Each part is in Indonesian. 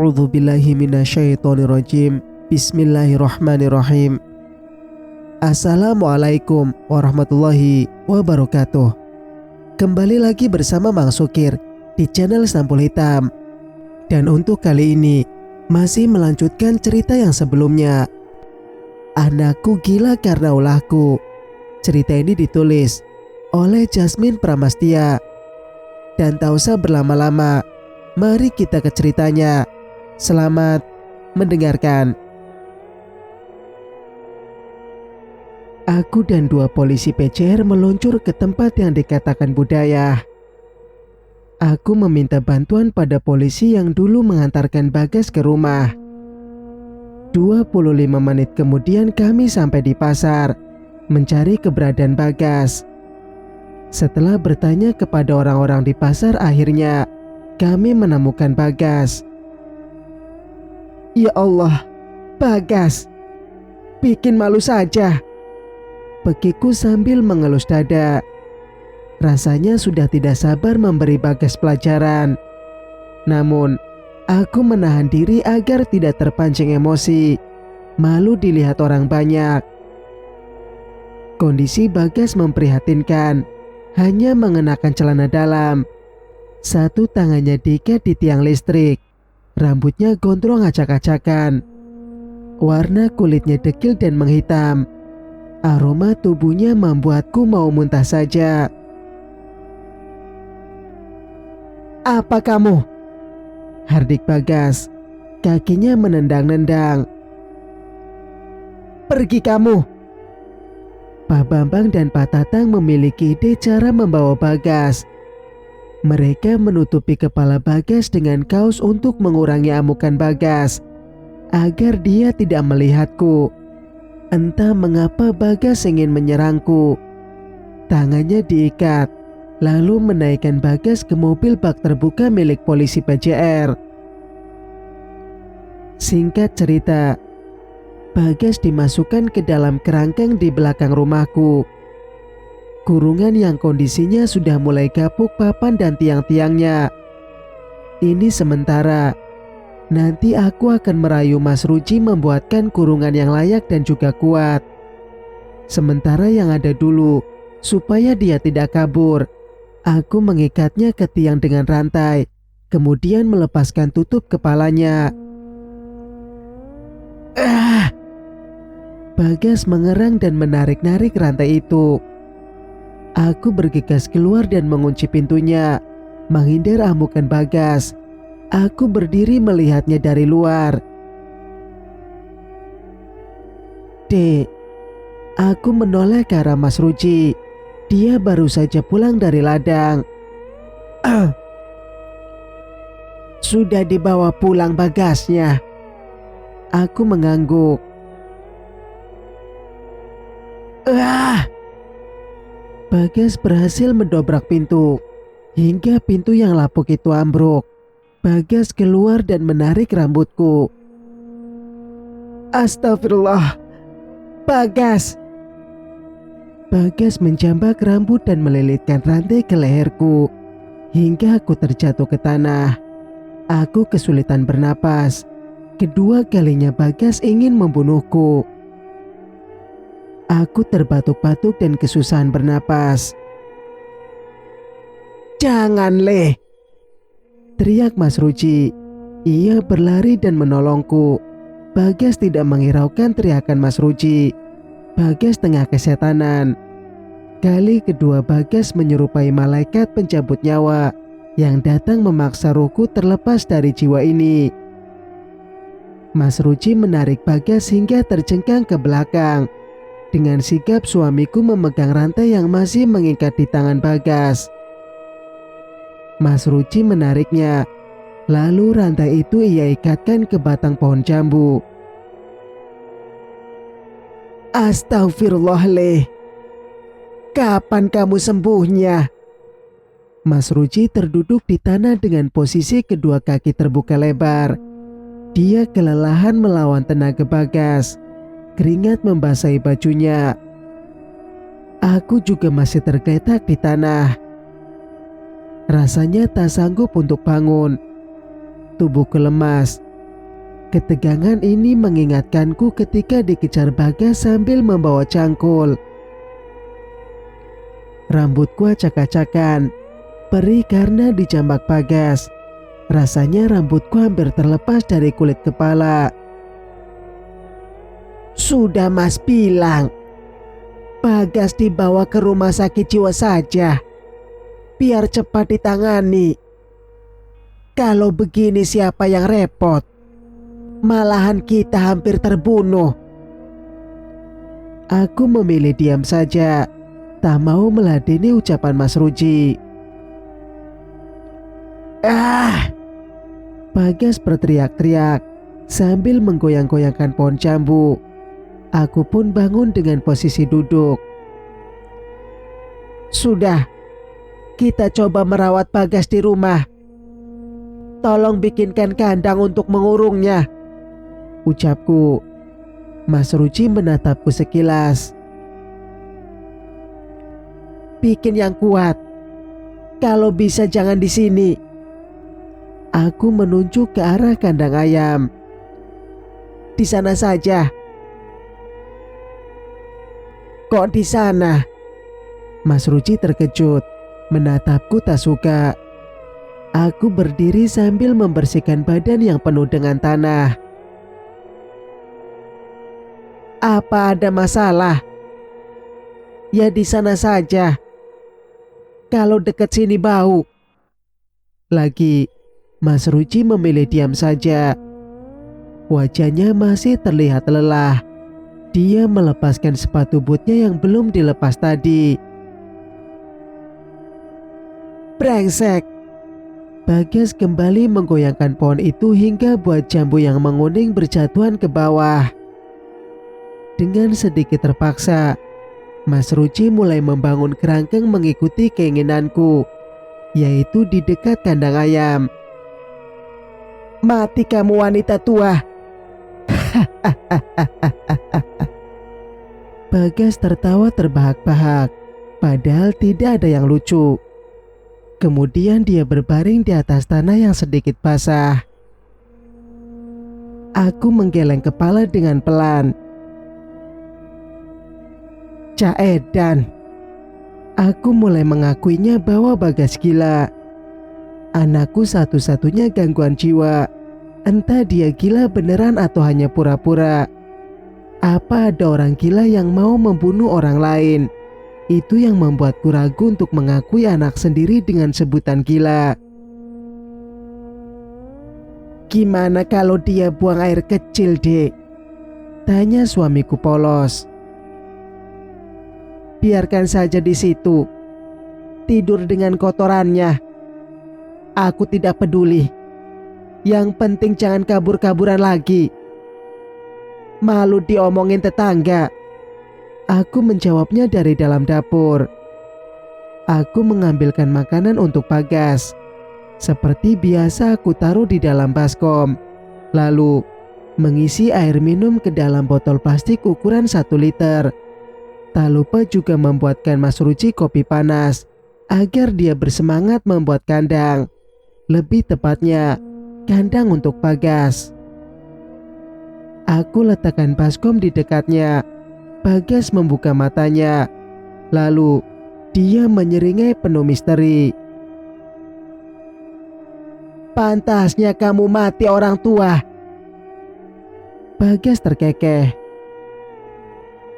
A'udzubillahi minasyaitonirrajim. Bismillahirrahmanirrahim. Assalamualaikum warahmatullahi wabarakatuh. Kembali lagi bersama Mang Sukir di channel Sampul Hitam. Dan untuk kali ini masih melanjutkan cerita yang sebelumnya, Anakku Gila Karena Ulahku. Cerita ini ditulis oleh Jasmine Pramastia. Dan tak usah berlama-lama, mari kita ke ceritanya. Selamat mendengarkan. Aku dan dua polisi PCR meluncur ke tempat yang dikatakan budaya. Aku meminta bantuan pada polisi yang dulu mengantarkan Bagas ke rumah. 25 menit kemudian kami sampai di pasar, mencari keberadaan Bagas. Setelah bertanya kepada orang-orang di pasar, akhirnya kami menemukan Bagas. Ya Allah, Bagas, bikin malu saja, begiku sambil mengelus dada. Rasanya sudah tidak sabar memberi Bagas pelajaran. Namun, aku menahan diri agar tidak terpancing emosi. Malu dilihat orang banyak. Kondisi Bagas memprihatinkan. Hanya mengenakan celana dalam. Satu tangannya diikat di tiang listrik. Rambutnya gondrong acak-acakan. Warna kulitnya dekil dan menghitam. Aroma tubuhnya membuatku mau muntah saja. Apa kamu? Hardik Bagas. Kakinya menendang-nendang. Pergi kamu. Pak Bambang dan Pak Tatang memiliki ide cara membawa Bagas. Mereka menutupi kepala Bagas dengan kaos untuk mengurangi amukan Bagas, agar dia tidak melihatku. Entah mengapa Bagas ingin menyerangku. Tangannya diikat, lalu menaikkan Bagas ke mobil bak terbuka milik polisi PCR. Singkat cerita, Bagas dimasukkan ke dalam kerangkeng di belakang rumahku. Kurungan yang kondisinya sudah mulai gapuk papan dan tiang-tiangnya. Ini sementara. Nanti aku akan merayu Mas Ruji membuatkan kurungan yang layak dan juga kuat. Sementara yang ada dulu, supaya dia tidak kabur, aku mengikatnya ke tiang dengan rantai, kemudian melepaskan tutup kepalanya. Bagas mengerang dan menarik-narik rantai itu. Aku bergegas keluar dan mengunci pintunya, menghindar amukan Bagas. Aku berdiri melihatnya dari luar. Dek, aku menoleh ke arah Mas Ruji. Dia baru saja pulang dari ladang. Sudah dibawa pulang Bagasnya. Aku mengangguk. Bagas berhasil mendobrak pintu, hingga pintu yang lapuk itu ambruk. Bagas keluar dan menarik rambutku. Astagfirullah, Bagas. Bagas menjambak rambut dan melilitkan rantai ke leherku, hingga aku terjatuh ke tanah. Aku kesulitan bernapas. Kedua kalinya Bagas ingin membunuhku. Aku terbatuk-batuk dan kesusahan bernapas. Jangan, Le! Teriak Mas Ruji. Ia berlari dan menolongku. Bagas tidak menghiraukan teriakan Mas Ruji. Bagas tengah kesetanan. Kali kedua Bagas menyerupai malaikat pencabut nyawa yang datang memaksa ruhku terlepas dari jiwa ini. Mas Ruji menarik Bagas hingga tercengkang ke belakang. Dengan sigap suamiku memegang rantai yang masih mengikat di tangan Bagas. Mas Ruji menariknya, lalu rantai itu ia ikatkan ke batang pohon jambu. Astagfirullah, Le. Kapan kamu sembuhnya? Mas Ruji terduduk di tanah dengan posisi kedua kaki terbuka lebar. Dia kelelahan melawan tenaga Bagas. Keringat membasahi bajunya. Aku juga masih tergeletak di tanah. Rasanya tak sanggup untuk bangun. Tubuhku lemas, Ketegangan ini mengingatkanku ketika dikejar Bagas sambil membawa cangkul. Rambutku acak-acakan, perih karena dijambak Bagas. Rasanya rambutku hampir terlepas dari kulit kepala. Sudah Mas bilang, Bagas dibawa ke rumah sakit jiwa saja, biar cepat ditangani. Kalau begini siapa yang repot? Malahan kita hampir terbunuh. Aku memilih diam saja, tak mau meladeni ucapan Mas Ruji. Bagas berteriak-teriak sambil menggoyang-goyangkan pohon jambu. Aku pun bangun dengan posisi duduk. Sudah, kita coba merawat Bagas di rumah. Tolong bikinkan kandang untuk mengurungnya, ucapku. Mas Ruji menatapku sekilas. Bikin yang kuat. Kalau bisa jangan di sini. Aku menunjuk ke arah kandang ayam. Di sana saja. Kok di sana? Mas Ruji terkejut, menatapku tak suka. Aku berdiri sambil membersihkan badan yang penuh dengan tanah. Apa ada masalah? Ya di sana saja. Kalau dekat sini bau. Lagi, Mas Ruji memilih diam saja. Wajahnya masih terlihat lelah. Dia melepaskan sepatu bootnya yang belum dilepas tadi. Brengsek. Bagas kembali menggoyangkan pohon itu hingga buah jambu yang menguning berjatuhan ke bawah. Dengan sedikit terpaksa, Mas Ruji mulai membangun kerangkeng mengikuti keinginanku, yaitu di dekat kandang ayam. Mati kamu wanita tua. Bagas tertawa terbahak-bahak, padahal tidak ada yang lucu. Kemudian dia berbaring di atas tanah yang sedikit basah. Aku menggeleng kepala dengan pelan. Cak Edan. Aku mulai mengakuinya bahwa Bagas gila. Anakku satu-satunya gangguan jiwa. Entah dia gila beneran atau hanya pura-pura. Apa ada orang gila yang mau membunuh orang lain? Itu yang membuatku ragu untuk mengakui anak sendiri dengan sebutan gila. Gimana kalau dia buang air kecil, Dek? Tanya suamiku polos. Biarkan saja di situ. Tidur dengan kotorannya. Aku tidak peduli. Yang penting jangan kabur-kaburan lagi. Malu diomongin tetangga. Aku menjawabnya dari dalam dapur. Aku mengambilkan makanan untuk Bagas. Seperti biasa aku taruh di dalam baskom. Lalu mengisi air minum ke dalam botol plastik ukuran 1 liter. Tak lupa juga membuatkan Mas Ruji kopi panas agar dia bersemangat membuat kandang. Lebih tepatnya, kandang untuk Bagas. Aku letakkan baskom di dekatnya. Bagas membuka matanya. Lalu dia menyeringai penuh misteri. Pantasnya kamu mati orang tua. Bagas terkekeh.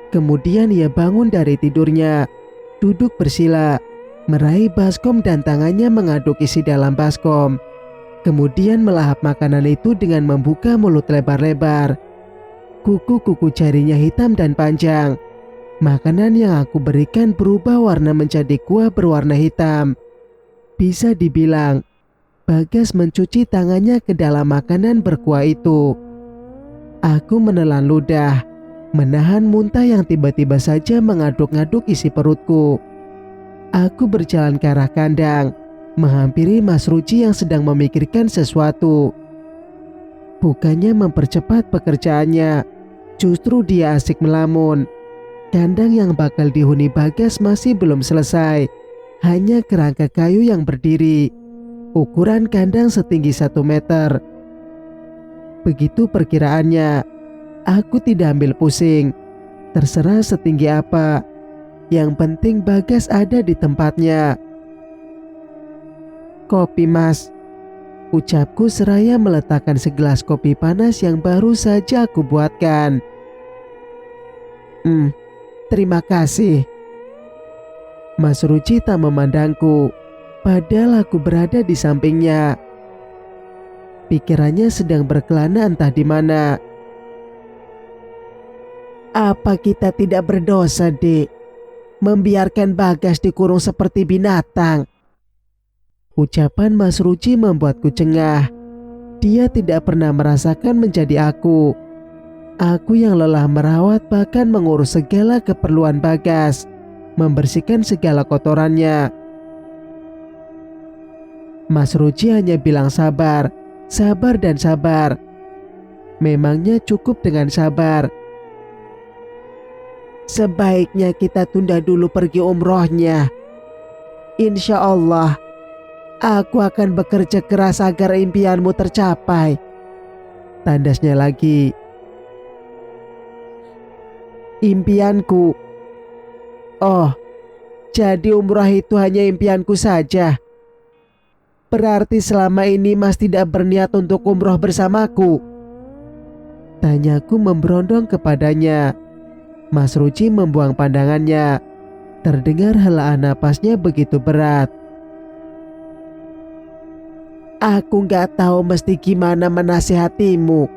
Kemudian ia bangun dari tidurnya, duduk bersila, meraih baskom dan tangannya mengaduk isi dalam baskom. Kemudian melahap makanan itu dengan membuka mulut lebar-lebar. Kuku-kuku jarinya hitam dan panjang. Makanan yang aku berikan berubah warna menjadi kuah berwarna hitam. Bisa dibilang, Bagas mencuci tangannya ke dalam makanan berkuah itu. Aku menelan ludah, menahan muntah yang tiba-tiba saja mengaduk-ngaduk isi perutku. Aku berjalan ke arah kandang, menghampiri Mas Ruji yang sedang memikirkan sesuatu. Bukannya mempercepat pekerjaannya, justru dia asik melamun. Kandang yang bakal dihuni Bagas masih belum selesai, hanya kerangka kayu yang berdiri. Ukuran kandang setinggi 1 meter. Begitu perkiraannya. Aku tidak ambil pusing. Terserah setinggi apa. Yang penting Bagas ada di tempatnya. Kopi mas, ucapku seraya meletakkan segelas kopi panas yang baru saja aku buatkan. Terima kasih. Mas Ruci tak memandangku, padahal aku berada di sampingnya. Pikirannya sedang berkelana entah di mana. Apa kita tidak berdosa, Dik? Membiarkan Bagas dikurung seperti binatang. Ucapan Mas Ruci membuatku cengah. Dia tidak pernah merasakan menjadi aku. Aku yang lelah merawat bahkan mengurus segala keperluan Bagas, membersihkan segala kotorannya. Mas Ruci hanya bilang sabar, sabar dan sabar. Memangnya cukup dengan sabar. Sebaiknya kita tunda dulu pergi umrohnya. Insya Allah, aku akan bekerja keras agar impianmu tercapai. Tandasnya lagi. Impianku. Oh, jadi umroh itu hanya impianku saja. Berarti selama ini Mas tidak berniat untuk umroh bersamaku. Tanyaku memberondong kepadanya. Mas Ruci membuang pandangannya. Terdengar helaan napasnya begitu berat. Aku gak tahu mesti gimana menasihatimu.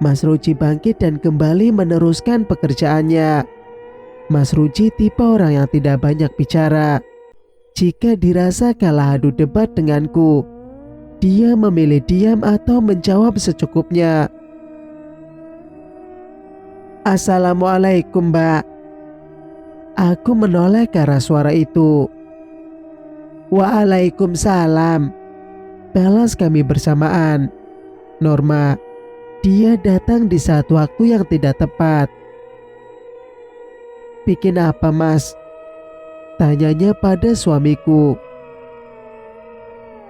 Mas Ruci bangkit dan kembali meneruskan pekerjaannya. Mas Ruci tipe orang yang tidak banyak bicara. Jika dirasa kalah adu debat denganku, dia memilih diam atau menjawab secukupnya. Assalamualaikum, Mbak. Aku menoleh ke arah suara itu. Waalaikumsalam. Balas kami bersamaan. Norma, dia datang di saat waktu yang tidak tepat. Bikin apa, Mas? Tanyanya pada suamiku.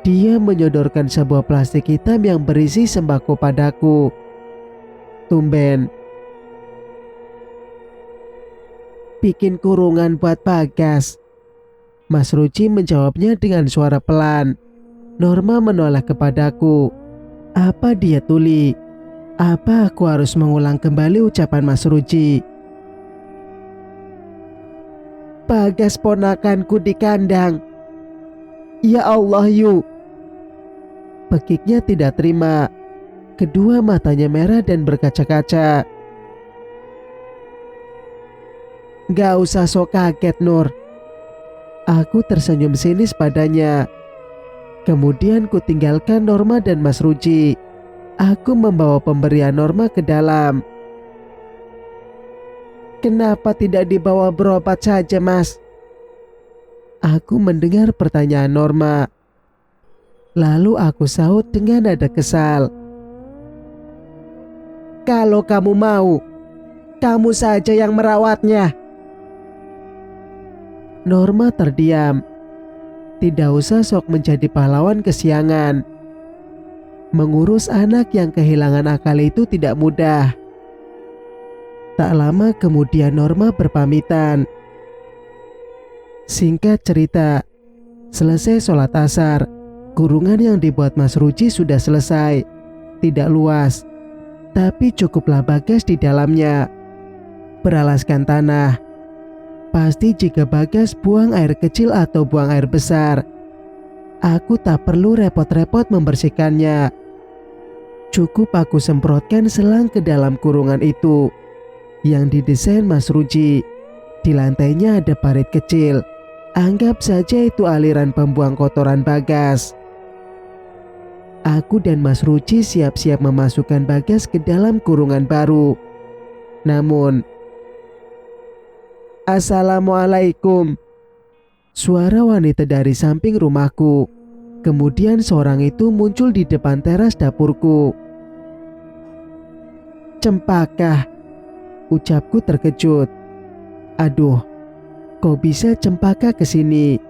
Dia menyodorkan sebuah plastik hitam yang berisi sembako padaku. Tumben. Bikin kurungan buat Bagas. Mas Ruci menjawabnya dengan suara pelan. Norma menoleh kepadaku. Apa dia tuli? Apa aku harus mengulang kembali ucapan Mas Ruci? Bagas ponakanku di kandang. Ya Allah, Yu. Pekiknya tidak terima. Kedua matanya merah dan berkaca-kaca. Gak usah sok kaget, Nur. Aku tersenyum sinis padanya. Kemudian ku tinggalkan Norma dan Mas Ruci. Aku membawa pemberian Norma ke dalam. Kenapa tidak dibawa berobat saja, Mas? Aku mendengar pertanyaan Norma. Lalu aku sahut dengan nada kesal. Kalau kamu mau, kamu saja yang merawatnya. Norma terdiam. Tidak usah sok menjadi pahlawan kesiangan. Mengurus anak yang kehilangan akal itu tidak mudah. Tak lama kemudian Norma berpamitan. Singkat cerita, selesai sholat asar, kurungan yang dibuat Mas Ruci sudah selesai. Tidak luas, tapi cukuplah Bagas di dalamnya. Beralaskan tanah. Pasti jika Bagas buang air kecil atau buang air besar, aku tak perlu repot-repot membersihkannya. Cukup aku semprotkan selang ke dalam kurungan itu yang didesain Mas Ruci. Di lantainya ada parit kecil. Anggap saja itu aliran pembuang kotoran Bagas. Aku dan Mas Ruci siap-siap memasukkan Bagas ke dalam kurungan baru. Namun, Assalamualaikum. Suara wanita dari samping rumahku. Kemudian seorang itu muncul di depan teras dapurku. Cempaka, ucapku terkejut. Aduh, kok bisa Cempaka kesini?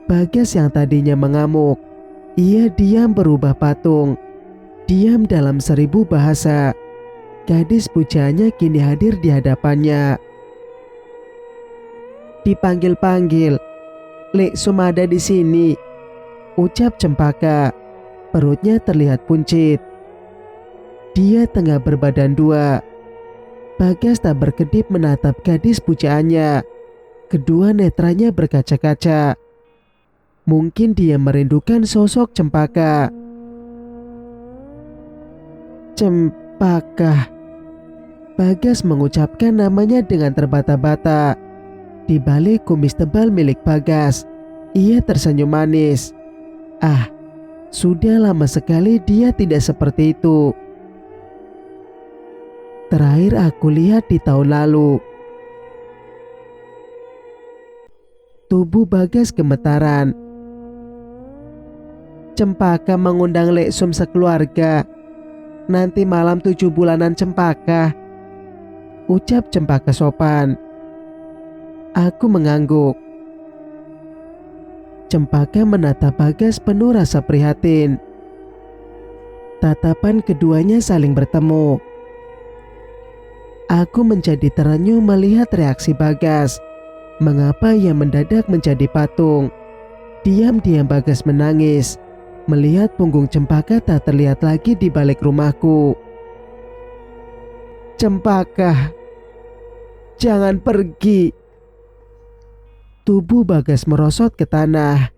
Bagas yang tadinya mengamuk, ia diam berubah patung. Diam dalam 1000 bahasa. Gadis pujaannya kini hadir di hadapannya. Dipanggil-panggil, "Lek Sum ada di sini," ucap Cempaka. Perutnya terlihat puncit. Dia tengah berbadan dua. Bagas tak berkedip menatap gadis pujaannya. Kedua netranya berkaca-kaca. Mungkin dia merindukan sosok Cempaka. Cempaka. Bagas mengucapkan namanya dengan terbata-bata. Di balik kumis tebal milik Bagas, ia tersenyum manis. Ah, sudah lama sekali dia tidak seperti itu. Terakhir aku lihat di tahun lalu. Tubuh Bagas gemetaran. Cempaka mengundang Lek Sum sekeluarga. Nanti malam 7 bulanan Cempaka, ucap Cempaka sopan. Aku mengangguk. Cempaka menatap Bagas penuh rasa prihatin. Tatapan keduanya saling bertemu. Aku menjadi terenyuh melihat reaksi Bagas. Mengapa ia mendadak menjadi patung? Diam-diam Bagas menangis. Melihat punggung Cempaka tak terlihat lagi di balik rumahku. Cempaka, jangan pergi. Tubuh Bagas merosot ke tanah.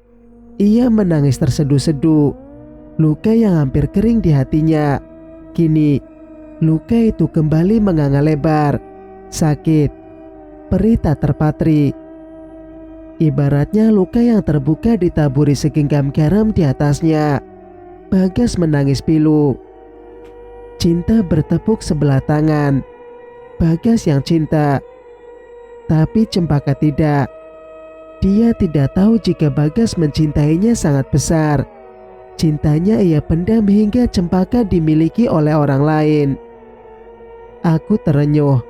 Ia menangis terseduh-seduh. Luka yang hampir kering di hatinya. Kini, luka itu kembali menganga lebar. Sakit, perih tak terpatri. Ibaratnya luka yang terbuka ditaburi segenggam garam di atasnya. Bagas menangis pilu. Cinta bertepuk sebelah tangan. Bagas yang cinta, tapi Cempaka tidak. Dia tidak tahu jika Bagas mencintainya sangat besar. Cintanya ia pendam hingga Cempaka dimiliki oleh orang lain. Aku terenyuh.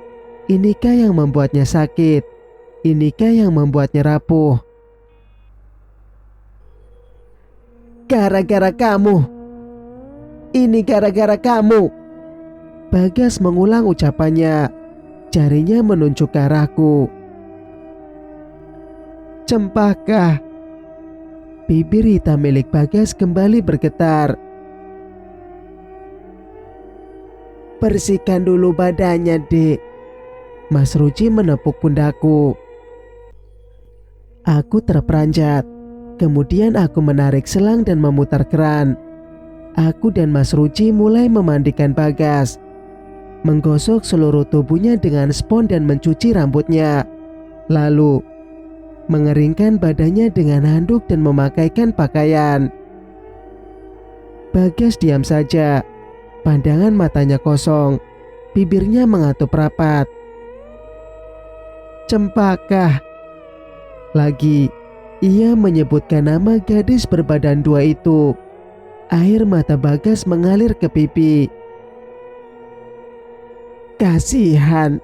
Inikah yang membuatnya sakit? Inikah yang membuatnya rapuh? Gara-gara kamu. Ini gara-gara kamu. Bagas mengulang ucapannya. Jarinya menunjuk ke arahku. Cempaka. Bibir hitam milik Bagas kembali bergetar. Bersihkan dulu badannya, Dek. Mas Ruci menepuk pundakku. Aku terperanjat. Kemudian aku menarik selang dan memutar keran. Aku dan Mas Ruci mulai memandikan Bagas. Menggosok seluruh tubuhnya dengan spons dan mencuci rambutnya. Lalu mengeringkan badannya dengan handuk dan memakaikan pakaian. Bagas diam saja. Pandangan matanya kosong. Bibirnya mengatup rapat. Cempaka. Lagi, ia menyebutkan nama gadis berbadan dua itu. Air mata Bagas mengalir ke pipi. Kasihan.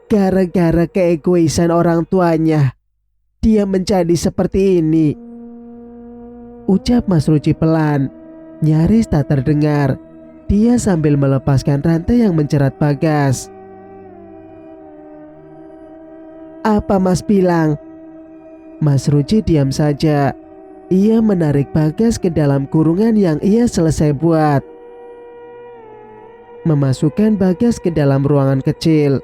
Gara-gara keegoisan orang tuanya, dia menjadi seperti ini, ucap Mas Ruci pelan, nyaris tak terdengar. Dia sambil melepaskan rantai yang menjerat Bagas. Apa Mas bilang? Mas Ruci diam saja. Ia menarik Bagas ke dalam kurungan yang ia selesai buat. Memasukkan Bagas ke dalam ruangan kecil.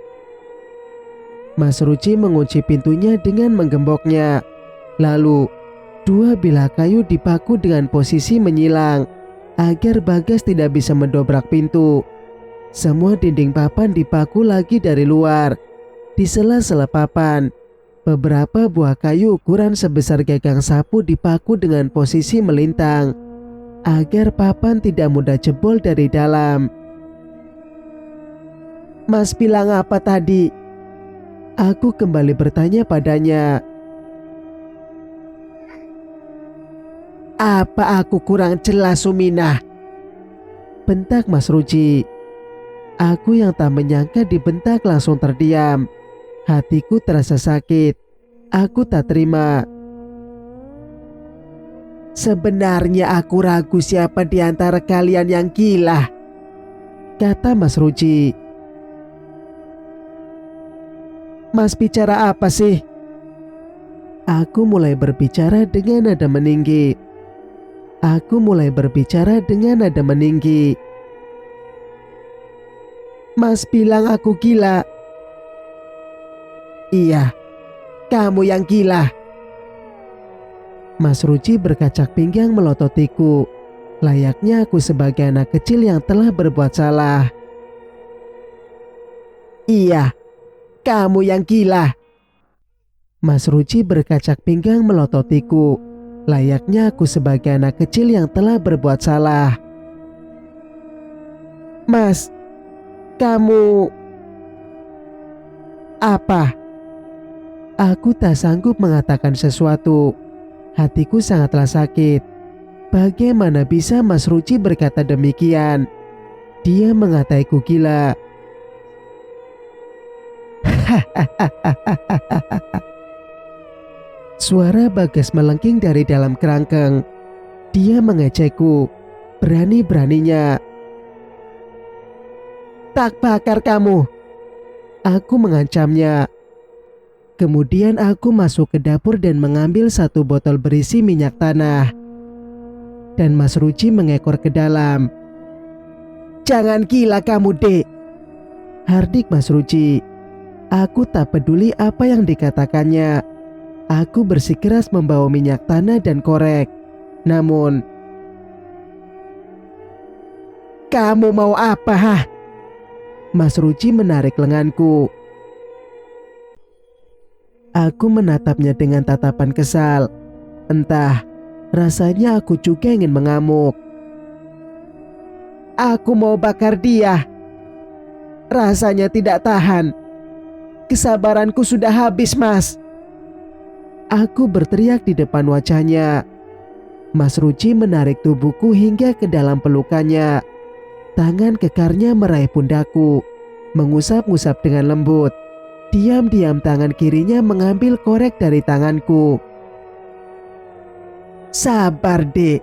Mas Ruci mengunci pintunya dengan menggemboknya. Lalu, dua bilah kayu dipaku dengan posisi menyilang agar Bagas tidak bisa mendobrak pintu. Semua dinding papan dipaku lagi dari luar. Di sela-sela papan, beberapa buah kayu ukuran sebesar gagang sapu dipaku dengan posisi melintang agar papan tidak mudah jebol dari dalam. Mas bilang apa tadi? Aku kembali bertanya padanya. Apa aku kurang jelas, Suminah? Bentak Mas Ruci. Aku yang tak menyangka dibentak langsung terdiam. Hatiku terasa sakit. Aku tak terima. Sebenarnya aku ragu siapa di antara kalian yang gila, kata Mas Ruci. Mas bicara apa sih? Aku mulai berbicara dengan nada meninggi. Mas bilang aku gila. Iya, kamu yang gila. Mas Ruci berkacak pinggang melototiku, layaknya aku sebagai anak kecil yang telah berbuat salah. Iya, kamu yang gila. Mas Ruci berkacak pinggang melototiku, layaknya aku sebagai anak kecil yang telah berbuat salah. Mas, kamu... Apa? Aku tak sanggup mengatakan sesuatu. Hatiku sangatlah sakit. Bagaimana bisa Mas Ruci berkata demikian? Dia mengataiku gila. Suara Bagas melengking dari dalam kerangkeng. Dia mengejekku, berani-beraninya. Tak bakar kamu, aku mengancamnya. Kemudian aku masuk ke dapur dan mengambil satu botol berisi minyak tanah. Dan Mas Ruci mengekor ke dalam. Jangan gila kamu, Dek, hardik Mas Ruci. Aku tak peduli apa yang dikatakannya. Aku bersikeras membawa minyak tanah dan korek. Namun, kamu mau apa, hah? Mas Ruci menarik lenganku. Aku menatapnya dengan tatapan kesal. Entah, rasanya aku juga ingin mengamuk. Aku mau bakar dia. Rasanya tidak tahan. Kesabaranku sudah habis, Mas. Aku berteriak di depan wajahnya. Mas Ruci menarik tubuhku hingga ke dalam pelukannya. Tangan kekarnya meraih pundakku, mengusap-ngusap dengan lembut. Diam-diam tangan kirinya mengambil korek dari tanganku. Sabar, Dek.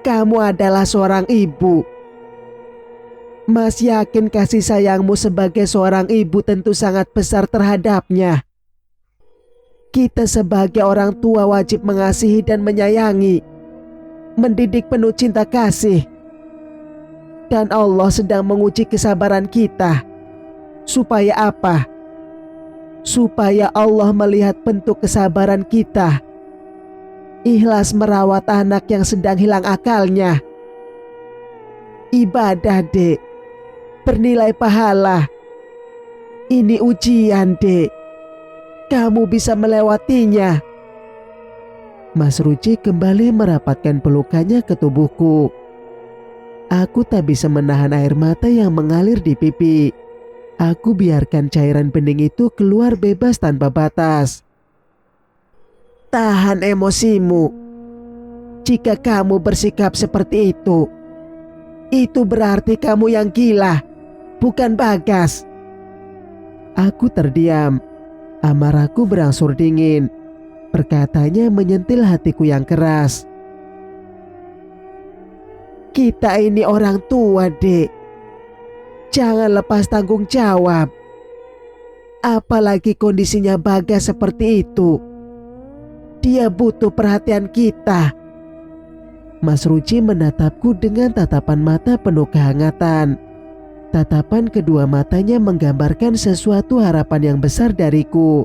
Kamu adalah seorang ibu. Mas yakin kasih sayangmu sebagai seorang ibu tentu sangat besar terhadapnya. Kita sebagai orang tua wajib mengasihi dan menyayangi, mendidik penuh cinta kasih. Dan Allah sedang menguji kesabaran kita. Supaya apa? Supaya Allah melihat bentuk kesabaran kita. Ikhlas merawat anak yang sedang hilang akalnya. Ibadah, Dek. Bernilai pahala. Ini ujian, Dek. Kamu bisa melewatinya. Mas Ruci kembali merapatkan pelukannya ke tubuhku. Aku tak bisa menahan air mata yang mengalir di pipi. Aku biarkan cairan bening itu keluar bebas tanpa batas. Tahan emosimu. Jika kamu bersikap seperti itu berarti kamu yang gila, bukan Bagas. Aku terdiam. Amarahku berangsur dingin. Perkataannya menyentil hatiku yang keras. Kita ini orang tua, Dek. Jangan lepas tanggung jawab. Apalagi kondisinya Bagas seperti itu. Dia butuh perhatian kita. Mas Ruci menatapku dengan tatapan mata penuh kehangatan. Tatapan kedua matanya menggambarkan sesuatu harapan yang besar dariku.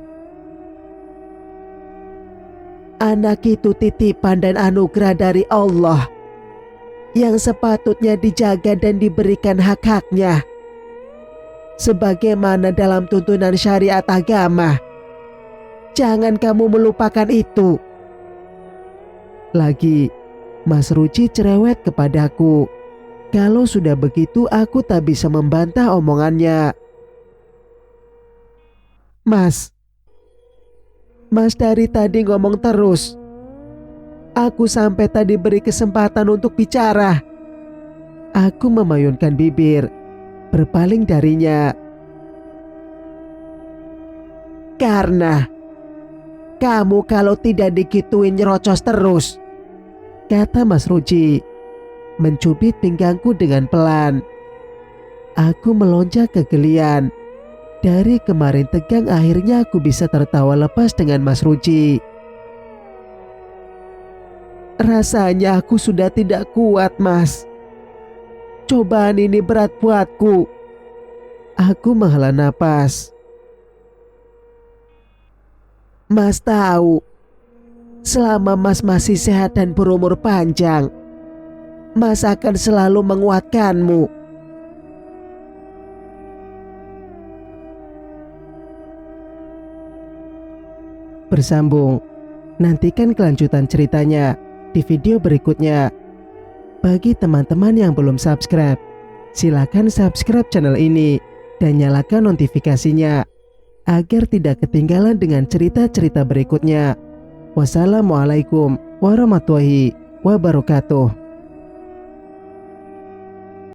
Anak itu titipan dan anugerah dari Allah yang sepatutnya dijaga dan diberikan hak-haknya. Sebagaimana dalam tuntunan syariat agama. Jangan kamu melupakan itu. Lagi, Mas Ruci cerewet kepadaku. Kalau sudah begitu aku tak bisa membantah omongannya. Mas dari tadi ngomong terus. Aku sampai tadi beri kesempatan untuk bicara. Aku memayunkan bibir, berpaling darinya. Karena kamu kalau tidak digituin nyerocos terus. kata Mas Ruci, mencubit pinggangku dengan pelan. Aku melonjak kegelian. Dari kemarin tegang akhirnya aku bisa tertawa lepas dengan Mas Ruci. Rasanya aku sudah tidak kuat, Mas. Cobaan ini berat buatku. Aku menghela napas. Mas tahu, selama Mas masih sehat dan berumur panjang, Mas akan selalu menguatkanmu. Bersambung. Nantikan kelanjutan ceritanya di video berikutnya. Bagi teman-teman yang belum subscribe, silakan subscribe channel ini dan nyalakan notifikasinya agar tidak ketinggalan dengan cerita-cerita berikutnya. Wassalamualaikum warahmatullahi wabarakatuh.